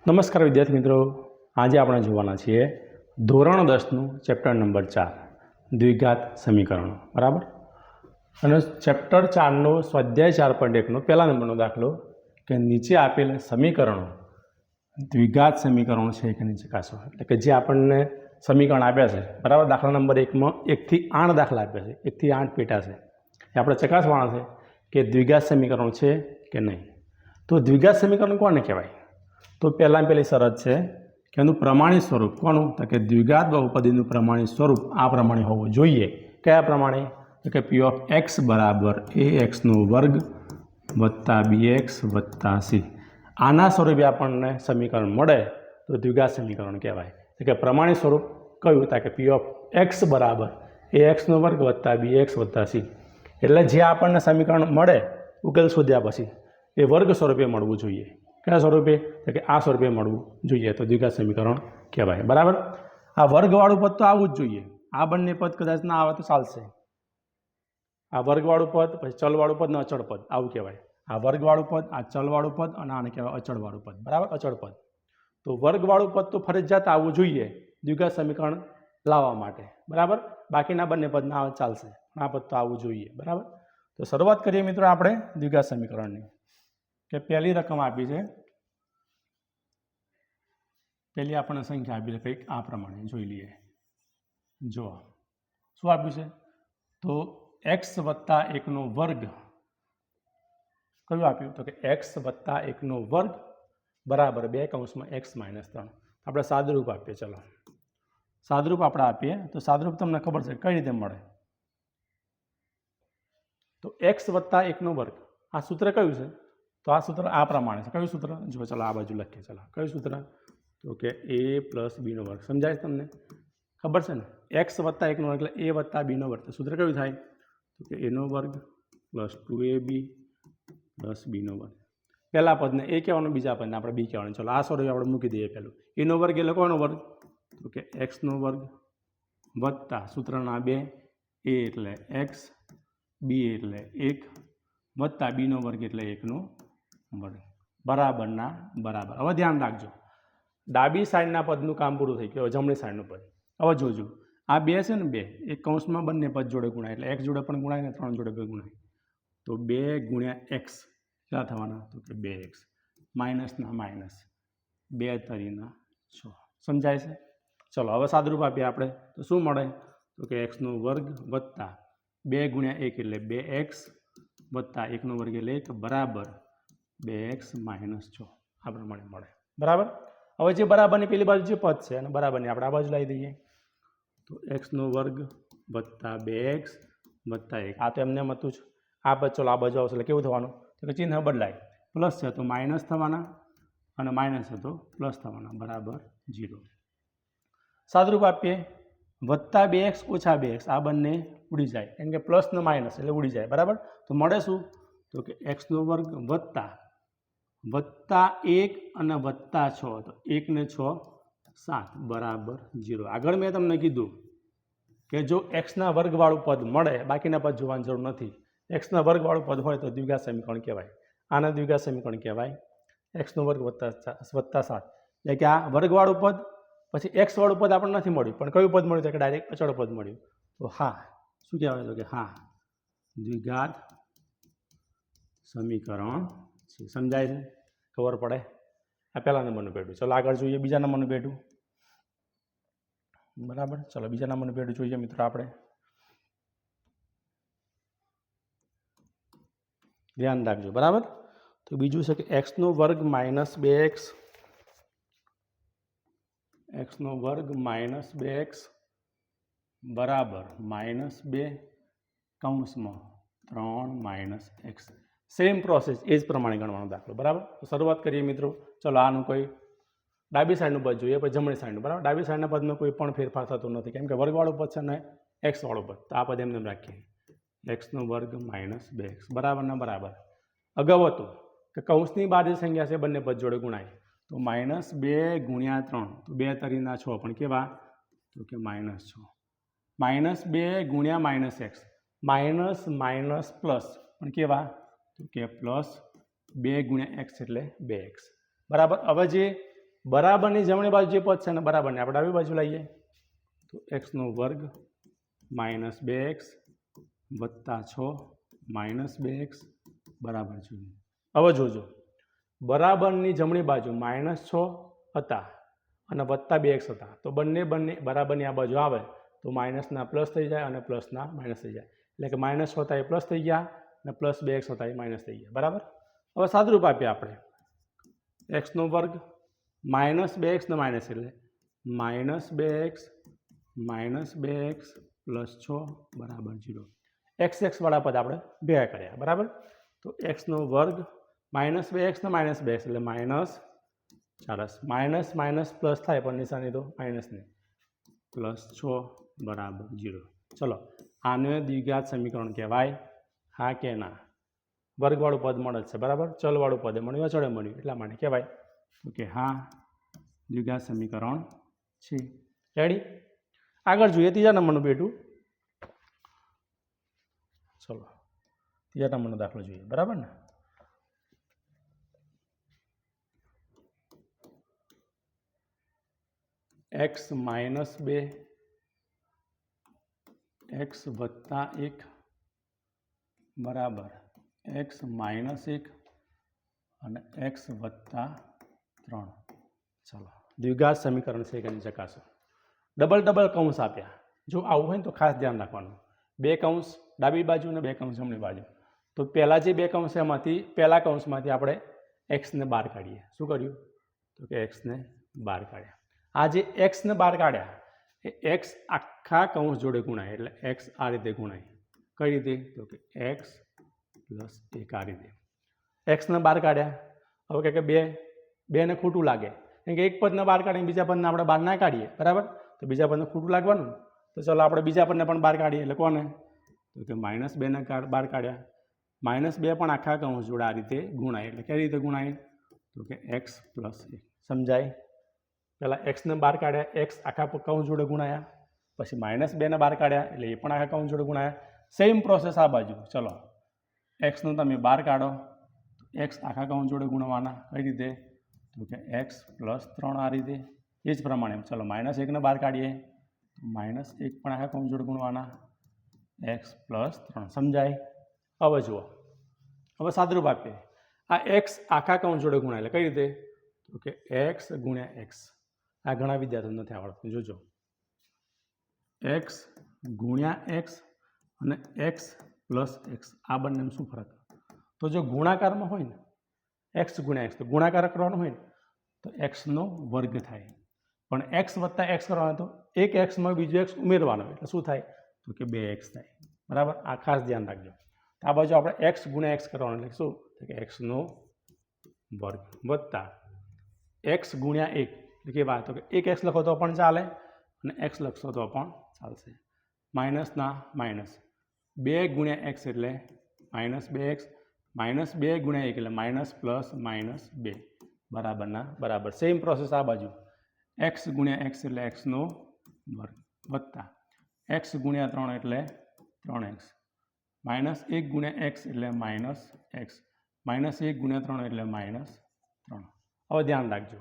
નમસ્કાર વિદ્યાર્થી મિત્રો, આજે આપણે જોવાના છીએ ધોરણ 10નું ચેપ્ટર નંબર 4 દ્વિઘાત સમીકરણો. બરાબર. અને ચેપ્ટર 4નો સ્વાધ્યાય 4.1નો પહેલા નંબરનો દાખલો કે નીચે આપેલ સમીકરણો દ્વિઘાત સમીકરણો છે કે નીચે ચકાસો. એટલે કે જે આપણને સમીકરણ આપ્યા છે, બરાબર, દાખલા નંબર 1માં 1 થી 8 દાખલા આપ્યા છે, 1 થી 8 પેટા છે, એ આપણે ચકાસવાના છે કે દ્વિઘાત સમીકરણ છે કે નહીં. તો દ્વિઘાત સમીકરણ કોને કહેવાય? તો પહેલી શરત છે કે એનું પ્રમાણિત સ્વરૂપ કોનું? તો કે દ્વિઘાત બહુપદીનું પ્રમાણિત સ્વરૂપ આ પ્રમાણે હોવું જોઈએ. કયા પ્રમાણે? તો કે પી ઓફ એક્સ બરાબર ax² વત્તા bx વત્તા c. આના સ્વરૂપે આપણને સમીકરણ મળે તો દ્વિઘાત સમીકરણ કહેવાય. તો કે પ્રમાણિત સ્વરૂપ કયું? તો કે પી ઓફ એક્સ બરાબર ax² વત્તા bx વત્તા c. એટલે જે આપણને સમીકરણ મળે ઉકેલ શોધ્યા પછી એ વર્ગ સ્વરૂપે મળવું જોઈએ. કયા સ્વરૂપે? તો કે આ સ્વરૂપે મળવું જોઈએ તો દ્વિઘાત સમીકરણ કહેવાય. બરાબર. આ વર્ગવાળું પદ તો આવવું જ જોઈએ. આ બંને પદ કદાચ ના આવે તો ચાલશે. આ વર્ગવાળું પદ, પછી ચલવાળું પદ ને અચળ પદ, આવું કહેવાય. આ વર્ગવાળું પદ, આ ચલવાળું પદ અને આને કહેવાય અચળવાળું પદ. બરાબર, અચળ પદ. તો વર્ગવાળું પદ તો ફરજિયાત આવવું જોઈએ દ્વિઘાત સમીકરણ લાવવા માટે. બરાબર. બાકીના બંને પદ ના આવે ચાલશે, આ પદ તો આવવું જોઈએ. બરાબર. તો શરૂઆત કરીએ મિત્રો આપણે દ્વિઘાત સમીકરણની. કે પહેલી રકમ આપી છે, પહેલી આપણને સંખ્યા આપી છે કંઈક આ પ્રમાણે, જોઈ લઈએ. જો શું આપ્યું છે? તો એક્સ વત્તા 1નો વર્ગ. કયું આપ્યું? તો કે એક્સ વત્તા 1નો વર્ગ બરાબર 2 એક્સ માઇનસ 3. આપણે સાદરૂપ આપીએ. ચલો સાદરૂપ આપણે આપીએ તો સાદરૂપ તમને ખબર છે કઈ રીતે મળે? તો એક્સ વત્તા 1નો વર્ગ, આ સૂત્ર કયું છે? તો આ સૂત્ર આ પ્રમાણે છે. કયું સૂત્ર? જો ચાલો આ બાજુ લખીએ. ચાલો કયું સૂત્ર? તો કે a પ્લસ બીનો વર્ગ. સમજાય તમને? ખબર છે ને? એક્સ વત્તા 1નો વર્ગ એટલે a વત્તા બીનો વર્ગ. તો સૂત્ર કયું થાય? તો કે એનો વર્ગ પ્લસ 2ab પ્લસ બીનો વર્ગ. પહેલા પદને a કહેવાનું, બીજા પદને આપણે બી કહેવાનું. ચાલો આ સ્વરૂપે આપણે મૂકી દઈએ. પહેલું એનો વર્ગ એટલે કોનો વર્ગ? તો કે એક્સનો વર્ગ વત્તા સૂત્રના 2, a એટલે એક્સ, બી એટલે 1 વત્તા બીનો વર્ગ એટલે 1નો વર્ગ બરાબરના બરાબર. હવે ધ્યાન રાખજો, ડાબી સાઈડના પદનું કામ પૂરું થઈ ગયું. જમણી સાઈડનું પદ હવે જોજો. આ 2 છે ને, 2 એક કૌંસમાં બંને પદ જોડે ગુણાય, એટલે x જોડે પણ ગુણાય ને 3 જોડે પણ ગુણાય. તો 2 ગુણ્યા x કેટલા થવાના? તો કે 2x માઇનસના માઇનસ 2 તરીના 6. સમજાય છે? ચલો હવે સાદરૂપ આપીએ આપણે તો શું મળે? તો કે એક્સનો વર્ગ વત્તા 2 ગુણ્યા 1 એટલે 2x વત્તા 1નો વર્ગ એટલે 1 બરાબર 2x માઇનસ 6. આ પ્રમાણે મળે. બરાબર. હવે જે બરાબરની પેલી બાજુ જે પદ છે અને બરાબરની આપણે આ બાજુ લાવી દઈએ. તો એક્સનો વર્ગ વત્તા 2x વત્તા 1. આ તો એમને એમ હતું જ. આ પદ ચલો આ બાજુ આવશે એટલે કેવું થવાનું? તો કે ચિહ્ન બદલાય. પ્લસ છે તો માઇનસ થવાના અને માઇનસ છે તો પ્લસ થવાના બરાબર 0. સાદરૂપ આપીએ વત્તા 2x ઓછા 2x, આ બંને ઉડી જાય કેમ કે પ્લસ ને માઇનસ એટલે ઉડી જાય. બરાબર. તો મળે શું? તો કે એક્સનો વર્ગ વત્તા 1 અને વત્તા 6, તો 1 ને 6 7 બરાબર 0. આગળ મેં તમને કીધું કે જો એક્સના વર્ગવાળું પદ મળે, બાકીના પદ જોવાની જરૂર નથી. એક્સના વર્ગવાળું પદ હોય તો દ્વિઘાત સમીકરણ કહેવાય. આને દ્વિઘાત સમીકરણ કહેવાય. એક્સનો વર્ગ વત્તા 7 એટલે કે આ વર્ગવાળું પદ, પછી એક્સ વાળું પદ આપણને નથી મળ્યું, પણ કયું પદ મળ્યું? તો કે ડાયરેક્ટ અચળ પદ મળ્યું. તો હા શું કહેવાય? તો કે હા દ્વિઘાત સમીકરણ છે. સમજાય છે? ખબર પડે? આ પહેલા નંબરનું પેટું. ચલો આગળ જોઈએ બીજા નંબરનું પેટું. બરાબર. ચલો બીજા નંબરનું પેટું જોઈએ મિત્રો આપણે. ધ્યાન રાખજો. બરાબર. તો બીજું છે કે એક્સનો વર્ગ માઇનસ 2x, એક્સનો વર્ગ માઇનસ 2x બરાબર -2 કૌંસમાં 3 માઇનસ એક્સ. સેમ પ્રોસેસ એ જ પ્રમાણે ગણવાનો દાખલો. બરાબર. તો શરૂઆત કરીએ મિત્રો. ચલો આનું કોઈ ડાબી સાઈડનું પદ જોઈએ, પછી જમણી સાઈડનું. બરાબર. ડાબી સાઈડના પદમાં કોઈ પણ ફેરફાર થતો નથી કેમ કે વર્ગવાળું પદ છે ને એક્સ વાળું પદ, તો આ પદ એમને રાખીએ. એક્સનો વર્ગ માઇનસ 2x બરાબરના બરાબર. અગાઉ હતું કે કૌંસની બહાર જે સંખ્યા છે બંને પદ જોડે ગુણાય, તો -2 ગુણ્યા 3, તો 2 તરીના 6 પણ કેવા? તો કે -6. -2 ગુણ્યા minus x, minus minus plus પણ કેવા? તો કે +2 ગુણ્યા એક્સ એટલે 2x. બરાબર. હવે જે બરાબરની જમણી બાજુ જે પદ છે ને બરાબરની આપણે ડાબી બાજુ લઈએ તો એક્સનો વર્ગ માઇનસ 2x વત્તા 6 માઇનસ 2x બરાબર 0. હવે જોજો બરાબરની જમણી બાજુ -6 હતા અને વત્તા 2x હતા તો બંને બરાબરની આ બાજુ આવે તો માઇનસના પ્લસ થઈ જાય અને પ્લસના માઇનસ થઈ જાય એટલે કે -6 હતા એ પ્લસ થઈ ગયા અને પ્લસ 2x હતા એ માઇનસ થઈ ગયા બરાબર. હવે સાદુરૂપ આપીએ આપણે એક્સનો વર્ગ -2x ને માઇનસ એટલે -2x પ્લસ 6 બરાબર 0. x વાળા પદ આપણે ભેગા કર્યા બરાબર. તો એક્સનો વર્ગ -2x ને -2x એટલે માઇનસ માઇનસ માઇનસ પ્લસ થાય પણ નિશાની તો માઇનસની પ્લસ 6 બરાબર 0. ચલો આને દ્વિઘાત સમીકરણ કહેવાય હા કે ના? વર્ગવાળું પદ મળે છે બરાબર, ચલવાળું પદ મળ્યું અચળે મળ્યું એટલા માટે કહેવાય તો કે હા દ્વિઘાત સમીકરણ છે. રેડી? આગળ જોઈએ ત્રીજા નંબરનું બેટું. ચલો ત્રીજા નંબરનો દાખલો જોઈએ બરાબર ને. x - 2 x વત્તા 1 બરાબર x - 1 અને x વત્તા 3. ચલો દ્વિઘાત સમીકરણ છે કે ચકાસો. ડબલ કૌંસ આપ્યા. જો આવું હોય ને તો ખાસ ધ્યાન રાખવાનું. 2 કૌંસ ડાબી બાજુ અને 2 કૌંસ જમણી બાજુ. તો પહેલા જે 2 કૌંસ એમાંથી પહેલા કૌંસમાંથી આપણે x ને બહાર કાઢીએ. શું કર્યું? તો કે x ને બહાર કાઢ્યા. આ જે x ને બહાર કાઢ્યા એ x આખા કૌંસ જોડે ગુણાય એટલે x આ રીતે ગુણાય. કઈ રીતે? તો કે x પ્લસ 1 આ રીતે x ને બહાર કાઢ્યા. હવે કે 2 ને ખોટું લાગે કેમ કે એક પદને બહાર કાઢીને બીજા પદને આપણે બહાર ના કાઢીએ બરાબર, તો બીજા પદને ખોટું લાગવાનું. તો ચાલો આપણે બીજા પદને પણ બહાર કાઢીએ એટલે કોને? તો કે -2 ને બહાર કાઢ્યા. -2 પણ આખા કૌંસ જોડે આ રીતે ગુણાય એટલે કઈ રીતે ગુણાય? તો કે x પ્લસ 1. સમજાય? પહેલાં x ને બહાર કાઢ્યા, x આખા કૌંસ જોડે ગુણાયા, પછી -2 ને બહાર કાઢ્યા એટલે એ પણ આખા કૌંસ જોડે ગુણાયા. સેમ પ્રોસેસ આ બાજુ. ચલો x નું તમે બહાર કાઢો, x આખા કૌંસ જોડે ગુણવાના. કઈ રીતે? તો કે x પ્લસ 3 આ રીતે. એ જ પ્રમાણે ચલો -1 ને બહાર કાઢીએ તો -1 પણ આખા કૌંસ જોડે ગુણવાના x પ્લસ 3. સમજાય? હવે જુઓ, હવે સાદુરૂપ આપીએ. આ x આખા કૌંસ જોડે ગુણાય એટલે કઈ રીતે? તો કે x ગુણ્યા x. આ ઘણા વિદ્યાર્થીઓ નથી આવડતું. જોજો x ગુણ્યા x અને x પ્લસ x આ બંનેમાં શું ફરક? તો જો ગુણાકારમાં હોય ને x ગુણ્યા x તો ગુણાકાર કરવાનો હોય ને તો x નો વર્ગ થાય, પણ x વત્તા x કરવાનો તો એક x માં બીજો x ઉમેરવાનો એટલે શું થાય? તો કે 2x થાય બરાબર. આ ખાસ ધ્યાન રાખજો. આ બાજુ આપણે x ગુણ્યા x કરવાનો એટલે શું? તો કે x નો વર્ગ વત્તા x ગુણ્યા 1 એટલે કેવા? તો કે 1x લખો તો પણ ચાલે અને x લખશો તો પણ ચાલશે. માઇનસના માઇનસ 2 ગુણ્યા x એટલે -2x, -2 ગુણ્યા 1 એટલે માઇનસ પ્લસ -2 બરાબરના બરાબર. સેમ પ્રોસેસ આ બાજુ x ગુણ્યા x એટલે x નો વર્ગ વત્તા x ગુણ્યા 3 એટલે 3x, -1 ગુણ્યા x એટલે -x, -1 ગુણ્યા 3 એટલે -3. હવે ધ્યાન રાખજો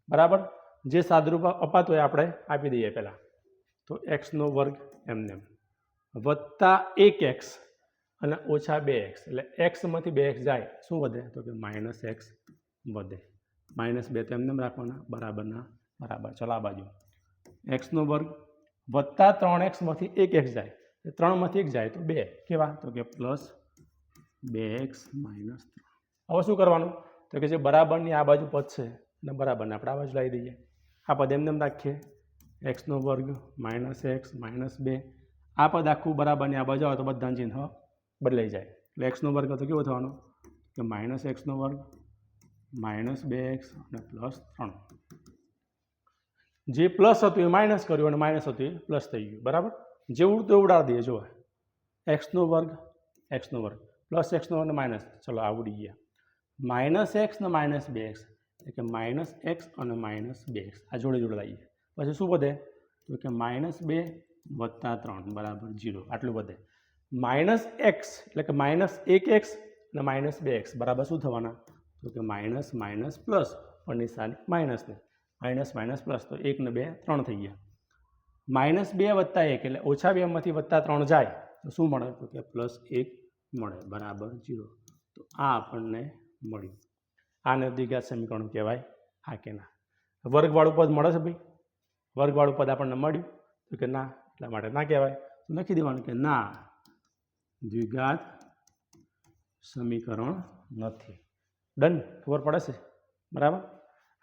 બરાબર. જે સાદુરૂપ અપાતું હોય આપણે આપી દઈએ પહેલાં. તો x નો વર્ગ એમને વત્તા 1x અને ઓછા 2x એટલે x માંથી 2x જાય શું વધે? તો કે -x વધે. -2 તો એમને રાખવાના બરાબરના બરાબર. ચલો આ બાજુ x નો વર્ગ વત્તા 3x માંથી 1x જાય, 3 માંથી 1 જાય તો 2 કેવા? તો કે પ્લસ 2x -3. હવે શું કરવાનું? તો કે જે બરાબરની આ બાજુ પદ છે અને બરાબરને આપણે આ બાજુ લાવી દઈએ. આ પદ એમને રાખીએ x નો વર્ગ -x -2. આ પદ આખું બરાબરની આ બાજુ આવે તો બધાનું ચિહ્ન બદલાઈ જાય એટલે x નો વર્ગ તો કેવો થવાનો? કે -x નો વર્ગ -2x અને +3. જે પ્લસ હતું એ માઇનસ કર્યું અને માઇનસ હતું એ પ્લસ થઈ ગયું બરાબર. જેવું તો ઉડાડી દઈએ. જો x નો વર્ગ પ્લસ x નો વર્ગ માઇનસ. ચલો આવડી ગયા. -x ને -2x એટલે કે -x અને -2x આ જોડે જોડે લાવીએ પછી શું વધે? તો કે -2 વત્તા 3 બરાબર 0 આટલું વધે. -x એટલે કે -1x અને -2x બરાબર શું થવાના? તો કે માઇનસ પ્લસ પણ નિશાની માઇનસને માઇનસ માઇનસ પ્લસ, તો 1 ને 2 3 થઈ ગયા. -2 + 1 એટલે ઓછા 2 માંથી વત્તા 3 જાય તો શું મળે? તો કે +1 મળે બરાબર 0. તો આ આપણને મળ્યું. આને દ્વિઘાત સમીકરણ કહેવાય. હા કે ના? વર્ગવાળું પદ મળે છે ભાઈ? વર્ગવાળું પદ આપણને મળ્યું? તો કે ના, એટલા માટે ના કહેવાય. તો લખી દેવાનું કે ના, દ્વિઘાત સમીકરણ નથી. ડન? ખબર પડે છે? બરાબર.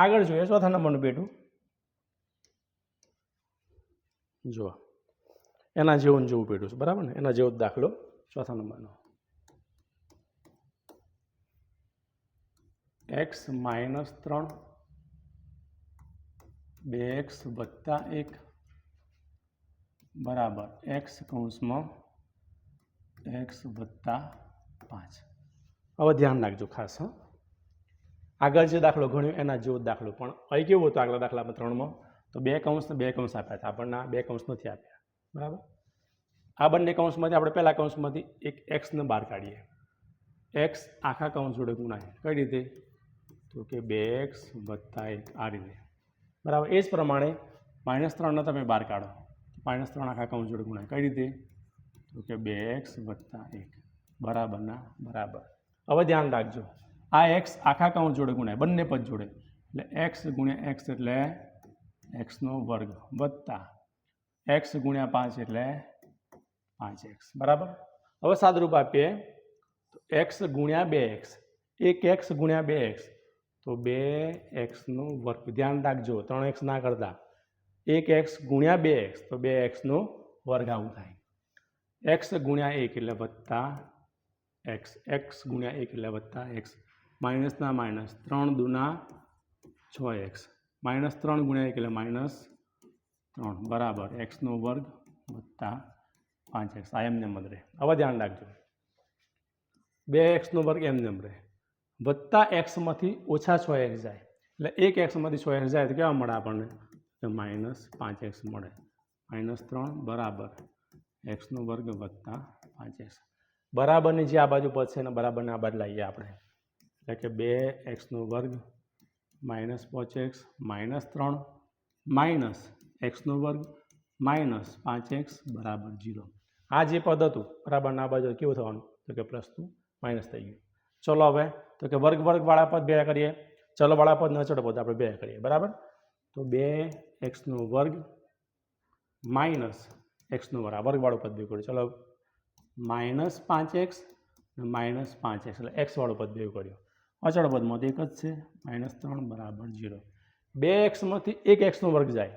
આગળ જોઈએ ચોથા નંબરનું પેટું. જો એના જેવું પેટું છે, બરાબર ને? એના જેવો જ દાખલો ચોથા નંબરનો. x - 3 2x + 1 બરાબર x કૌંસમાં x + 5. હવે ધ્યાન રાખજો ખાસ. હા, આગળ જે દાખલો ગણ્યો એના જેવો જ દાખલો, પણ અહીં કેવું હતું આગલા દાખલામાં 3માં? તો 2 કૌંસ ને 2 કૌંસ આપ્યા હતા. આપણને 2 કૌંસ નથી આપ્યા. બરાબર. આ બંને કૌંસમાંથી આપણે પહેલા કૌંસમાંથી એક એક્સને બહાર કાઢીએ. એક્સ આખા કૌંસ જોડે ગુણાય. કઈ રીતે? તો કે 2x + 1 આ રીતે. બરાબર. એ જ પ્રમાણે -3 તમે બહાર કાઢો. -3 આખા કૌંસ જોડે ગુણાય. કઈ રીતે? તો કે 2x + 1 બરાબરના બરાબર. હવે ધ્યાન રાખજો, આ x આખા કૌંસ જોડે ગુણાય, બંને પદ જોડે. એટલે x × x એટલે x² વત્તા x × 5 એટલે 5x. બરાબર. હવે સાદુરૂપ આપીએ તો x × 2x, 1x × 2x તો 2x². ધ્યાન રાખજો, 3x ના કરતા. 1x × 2x તો 2x² આવું થાય. x × 1 એટલે વત્તા x, x × 1 એટલે વત્તા x, માઇનસના માઇનસ, 3 દુના 6x, -3 × 1 એટલે -3 બરાબર x² વત્તા 5x. આ એમને એમ જ રહે. હવે ધ્યાન રાખજો, 2x² એમને એમ રહે, વત્તા x માંથી ઓછા 6x જાય એટલે 1x માંથી 6x જાય તો કેવા મળે આપણને? તો -5x મળે. -3 બરાબર x² વત્તા 5x. બરાબરની જે આ બાજુ પદ છે એને બરાબરને આ બાજુ લાવીએ આપણે. એટલે કે 2x² -5x -3 -x² -5x બરાબર 0. આ જે પદ હતું બરાબરના આ બાજુ કેવું થવાનું? તો કે +2 માઇનસ થઈ ગયું. ચલો હવે તો કે વર્ગવાળા પદ ભેગા કરીએ. ચલવાળા પદ ન ચડો પદ આપણે ભેગા કરીએ. બરાબર. તો 2x² માઇનસ x² આ વર્ગવાળું પદ ભેગું કર્યું. ચલો -5x -5x એટલે x વાળું પદ ભેગું કર્યું. અચળ પદમાં તો એક જ છે, -3 બરાબર 0. 2x માંથી 1x² જાય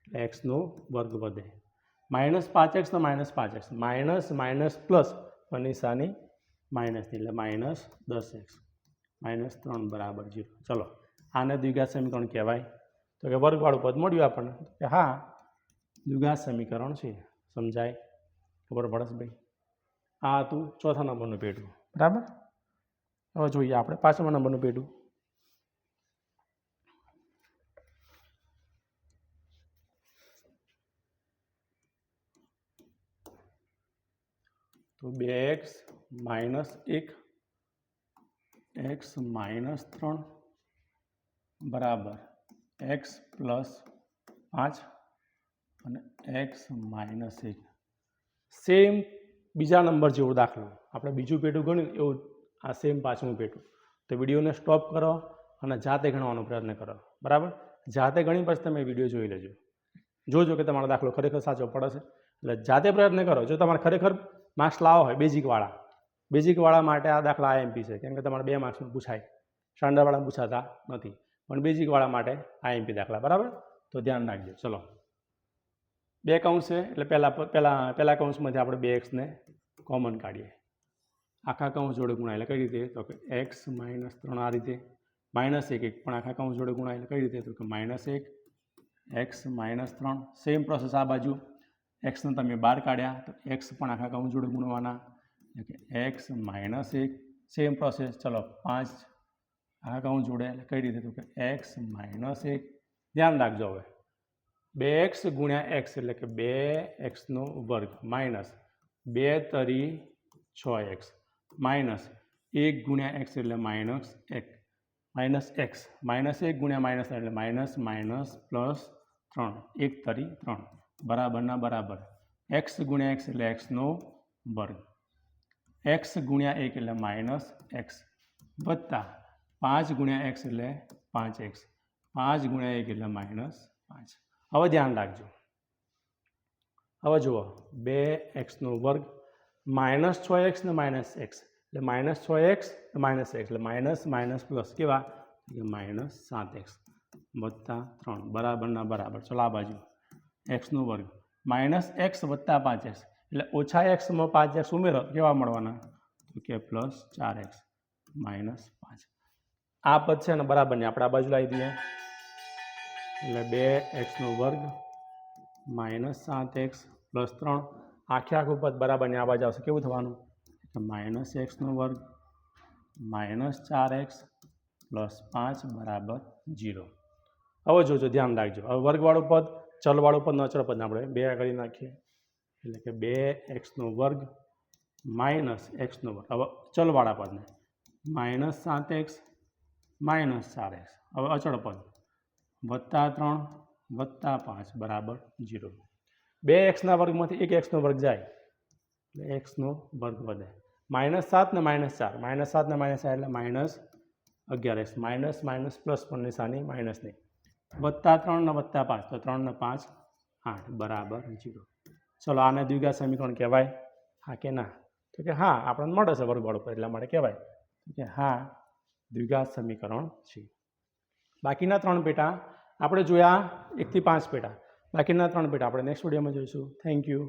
એટલે x² વધે. -5x તો -5x, માઇનસ માઇનસ પ્લસ નિશાની માઇનસની એટલે -10x, -3 બરાબર 0. ચલો આને દ્વિઘાત સમીકરણ કહેવાય. તો કે વર્ગવાળું પદ મળ્યું આપણને કે હા દ્વિઘાત સમીકરણ છે. સમજાય? ખબર પડે છે ભાઈ? આ હતું ચોથા નંબરનું પેટું. બરાબર. હવે જોઈએ આપણે 5મા નંબરનું પેટું. તો 2x - 1 x - 3 બરાબર x + 5 અને x - 1. સેમ બીજા નંબર જેવો દાખલો આપણે બીજું પેટું ગણ્યું એવું આ સેમ 5મું પેટું. તો વિડીયોને સ્ટોપ કરો અને જાતે ગણવાનો પ્રયત્ન કરો. બરાબર. જાતે ગણી પછી તમે વિડીયો જોઈ લેજો. જોજો કે તમારો દાખલો ખરેખર સાચો પડે છે. એટલે જાતે પ્રયત્ન કરો. જો તમારે ખરેખર માર્ક્સ લાવો હોય બેઝિકવાળા માટે આ દાખલા આઈએમપી છે, કેમ કે તમારે 2 માર્ક્સનું પૂછાય, સ્ટાન્ડર્ડવાળા પૂછાતા નથી, પણ બેઝિકવાળા માટે આઈએમપી દાખલા. બરાબર. તો ધ્યાન રાખજો. ચલો 2 કૌંસ છે એટલે પહેલા કૌંસમાંથી આપણે 2x ને કોમન કાઢીએ. આખા કૌંસ જોડે ગુણાય એટલે કઈ રીતે? તો કે x - 3 આ રીતે, -1 પણ આખા કૌંસ જોડે ગુણાય એટલે કઈ રીતે? તો કે -1 x - 3. સેમ પ્રોસેસ આ બાજુ x ને તમે બહાર કાઢ્યા તો x પણ આખા કૌંસ જોડે ગુણવાના એટલે કે x - 1. Same process. ચલો 5 આખા કૌંસ જોડે એટલે કઈ રીતે? તો કે x - 1. ધ્યાન રાખજો હવે 2x × x એટલે કે 2x² minus 2 × 6x minus 1 × x એટલે -1. -x -1 ગુણ્યા -3 એટલે માઇનસ માઇનસ પ્લસ 3 1 તરી 3 બરાબરના બરાબર x ગુણ્યા x એટલે xનો વર્ગ x ગુણ્યા 1 એટલે -x વત્તા 5 ગુણ્યા x એટલે 5x 5 ગુણ્યા 1 એટલે -5. હવે ધ્યાન રાખજો. હવે જુઓ 2x² -6x ને -x એટલે -6x -x એટલે માઇનસ માઇનસ પ્લસ કેવા -7x વત્તા 3 બરાબરના બરાબર. ચલો આ બાજુ x² -x વત્તા 5x એટલે ઓછા xમાં 5x ઉમેરો કેવા મળવાના તો કે +4x -5. આ પદ છે ને બરાબરની આપણે આ બાજુ લાવી દઈએ એટલે 2x² -7x +3 આખે આખું પદ બરાબરની આ બાજુ આવશે કેવું થવાનું -x² -4x +5 બરાબર 0. હવે જોજો ધ્યાન રાખજો. હવે વર્ગવાળું પદ ચલવાળું પદ અચળ પદને આપણે 2 કરી નાખીએ એટલે કે 2x² -x². હવે ચલવાળા પદને -7x -4x હવે અચળ પદ +3 +5 બરાબર 0. 2xના વર્ગમાંથી 1x² જાય એટલે x² વધે -7 ને -4 -7 ને -4 એટલે -11x માઇનસ માઇનસ પ્લસ પણ નિશાની માઇનસની +3 ને +5 તો 3 ને 5 8 બરાબર 0. ચલો આને દ્વિઘાત સમીકરણ કહેવાય હા કે ના તો કે હા આપણને મળે છે વર્ગવાળું પદ એટલા માટે કહેવાય કે હા દ્વિઘાત સમીકરણ છે. બાકીના 3 પેટા આપણે જોયા 1 થી 5 પેટા બાકીના 3 પેટા આપણે નેક્સ્ટ વિડીયોમાં જોઈશું. Thank you.